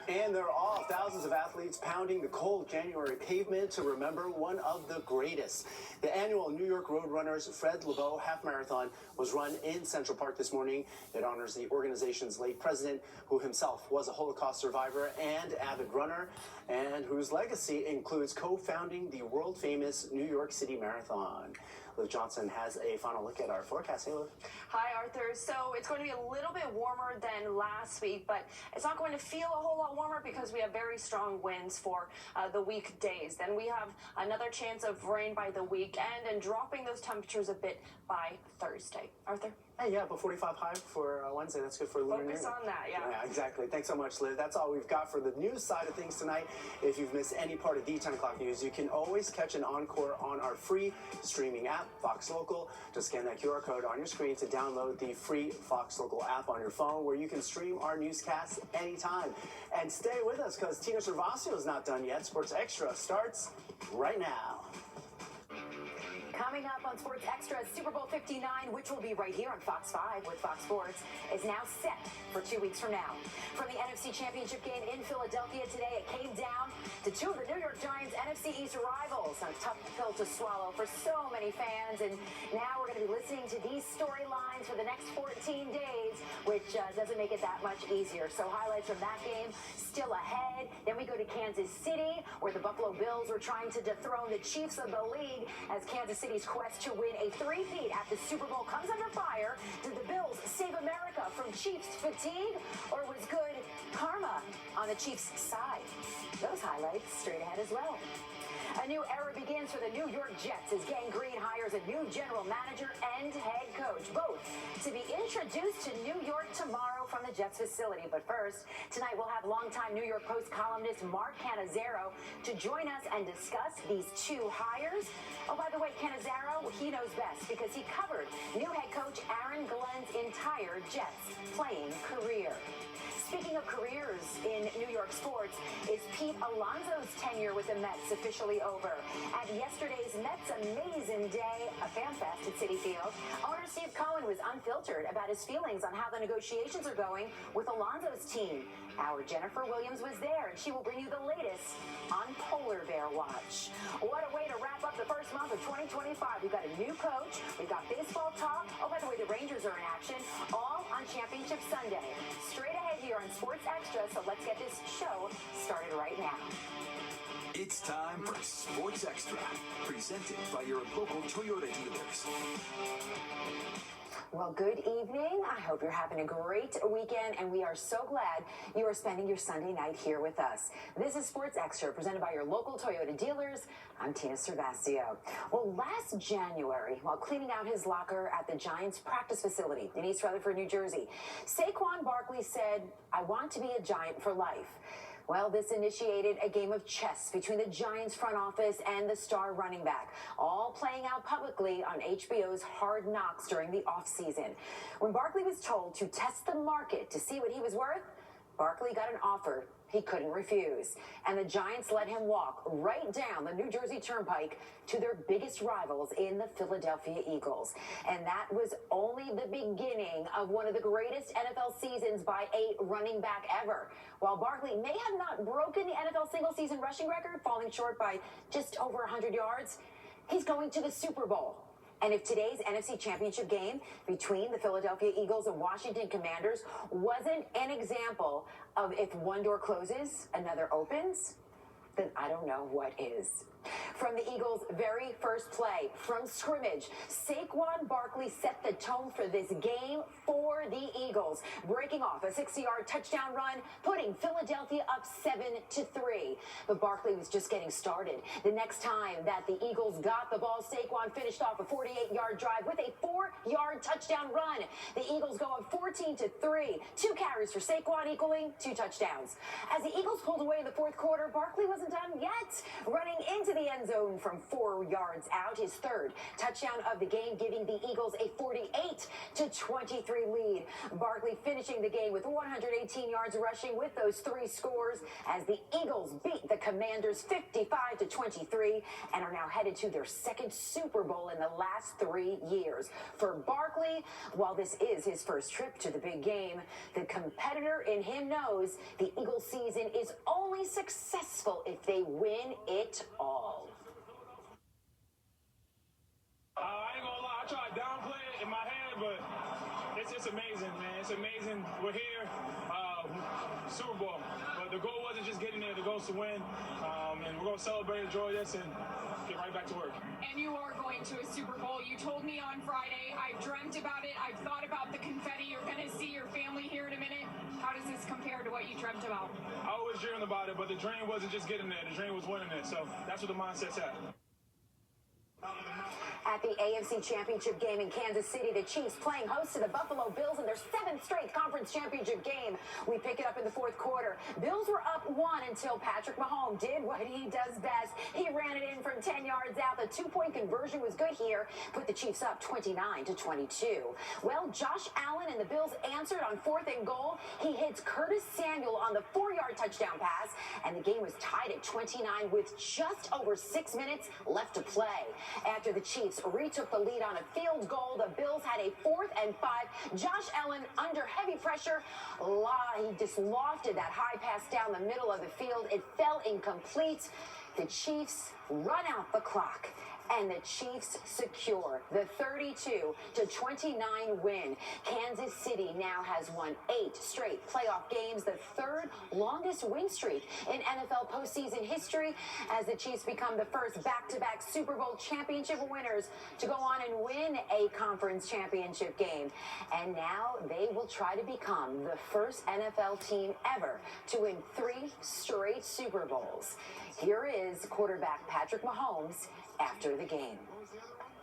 And they're off. Thousands of athletes pounding the cold January pavement to remember one of the greatest. The annual New York Roadrunners Fred Lebow Half Marathon was run in Central Park this morning. It honors the organization's late president, who himself was a Holocaust survivor and avid runner, and whose legacy includes co-founding the world-famous New York City Marathon. Liv Johnson has a final look at our forecast. Hey, Liv. Hi, Arthur. So it's going to be a little bit warmer than last week, but it's not going to feel a whole lot warmer because we have very strong winds for the weekdays. Then we have another chance of rain by the weekend and dropping those temperatures a bit by Thursday. Arthur? Hey, yeah, but 45 high for Wednesday. That's good for Lunar New Year. Focus on that, yeah. Yeah, exactly. Thanks so much, Liv. That's all we've got for the news side of things tonight. If you've missed any part of the 10 o'clock news, you can always catch an encore on our free streaming app, Fox Local. Just scan that QR code on your screen to download the free Fox Local app on your phone, where you can stream our newscasts anytime. And stay with us, because Tina Cervasio is not done yet. Sports Extra starts right now. Coming up on Sports Extra, Super Bowl 59, which will be right here on Fox 5 with Fox Sports, is now set for 2 weeks from now. From the NFC Championship game in Philadelphia today, it came down to two of the New York Giants' NFC East rivals. A tough pill to swallow for so many fans, and now we're going to be listening to these storylines for the next 14 days, which doesn't make it that much easier. So highlights from that game still ahead. Then we go to Kansas City, where the Buffalo Bills were trying to dethrone the Chiefs of the league as Kansas City's quest to win a three-peat at the Super Bowl comes under fire. Did the Bills save America from Chiefs fatigue, or was good karma on the Chiefs' side? Those highlights straight ahead as well. A new era begins for the New York Jets as Gang Green hires a new general manager and head coach, both to be introduced to New York tomorrow from the Jets facility. But first, tonight we'll have longtime New York Post columnist Mark Cannizzaro to join us and discuss these two hires. Oh, by the way, Cannizzaro, he knows best because he covered new head coach Aaron Glenn's entire Jets playing career. Speaking of careers in New York sports, is Pete Alonso's tenure with the Mets officially over? At yesterday's Mets Amazing Day, a fan fest at Citi Field, owner Steve Cohen was unfiltered about his feelings on how the negotiations are going with Alonso's team. Our Jennifer Williams was there, and she will bring you the latest on Polar Bear Watch. What a way to wrap up the first month of 2025. We've got a new coach, we've got baseball talk. Oh, by the way, the Rangers are in action, all on Championship Sunday. Straight ahead here on Sports Extra, so let's get this show started right now. It's time for Sports Extra, presented by your local Toyota dealers. Well, good evening. I hope you're having a great weekend, and we are so glad you are spending your Sunday night here with us. This is Sports Extra, presented by your local Toyota dealers. I'm Tina Cervasio. Well, last January, while cleaning out his locker at the Giants practice facility in East Rutherford, New Jersey, Saquon Barkley said, "I want to be a Giant for life." Well, this initiated a game of chess between the Giants front office and the star running back, all playing out publicly on HBO's Hard Knocks during the offseason. When Barkley was told to test the market to see what he was worth, Barkley got an offer he couldn't refuse. And the Giants let him walk right down the New Jersey Turnpike to their biggest rivals in the Philadelphia Eagles. And that was only the beginning of one of the greatest NFL seasons by a running back ever. While Barkley may have not broken the NFL single-season rushing record, falling short by just over 100 yards, he's going to the Super Bowl. And if today's NFC Championship game between the Philadelphia Eagles and Washington Commanders wasn't an example of if one door closes, another opens, then I don't know what is. From the Eagles' very first play, from scrimmage, Saquon Barkley set the tone for this game for the Eagles, breaking off a 60-yard touchdown run, putting Philadelphia up 7-3. But Barkley was just getting started. The next time that the Eagles got the ball, Saquon finished off a 48-yard drive with a 4-yard touchdown run. The Eagles go up 14-3. 2 carries for Saquon equaling 2 touchdowns. As the Eagles pulled away in the fourth quarter, Barkley wasn't done yet. Running into the end zone from 4 yards out, his third touchdown of the game, giving the Eagles a 48-23 lead. Barkley finishing the game with 118 yards rushing with those 3 scores as the Eagles beat the Commanders 55-23 and are now headed to their second Super Bowl in the last 3 years. For Barkley, while this is his first trip to the big game, the competitor in him knows the Eagles season is only successful if they win it all. I ain't gonna lie, I try to downplay it in my head, but it's amazing, man. It's amazing. We're here, Super Bowl. But the goal wasn't just getting there, the goal is to win. And we're gonna celebrate, enjoy this, and get right back to work. And you are going to a Super Bowl. You told me on Friday, I've dreamt about it, I've thought about the confetti, you're gonna see your family here in a minute. How does this compare to what you dreamt about? I always dreamed about it, but the dream wasn't just getting there, the dream was winning it. So that's what the mindset's at. At the AFC Championship game in Kansas City, the Chiefs playing host to the Buffalo Bills in their 7th straight conference championship game. We pick it up in the 4th quarter. Bills were up 1 until Patrick Mahomes did what he does best. He ran it in from 10 yards out. The 2-point conversion was good here, put the Chiefs up 29-22. Well, Josh Allen and the Bills answered on 4th and goal. He hits Curtis Samuel on the 4-yard touchdown pass, and the game was tied at 29 with just over 6 minutes left to play. After the Chiefs retook the lead on a field goal, the Bills had a 4th and 5. Josh Allen, under heavy pressure, he just lofted that high pass down the middle of the field. It fell incomplete. The Chiefs run out the clock, and the Chiefs secure the 32-29 win. Kansas City now has won 8 straight playoff games, the 3rd longest win streak in NFL postseason history, as the Chiefs become the first back-to-back Super Bowl championship winners to go on and win a conference championship game. And now they will try to become the first NFL team ever to win 3 straight Super Bowls. Here is quarterback Patrick Mahomes after the game.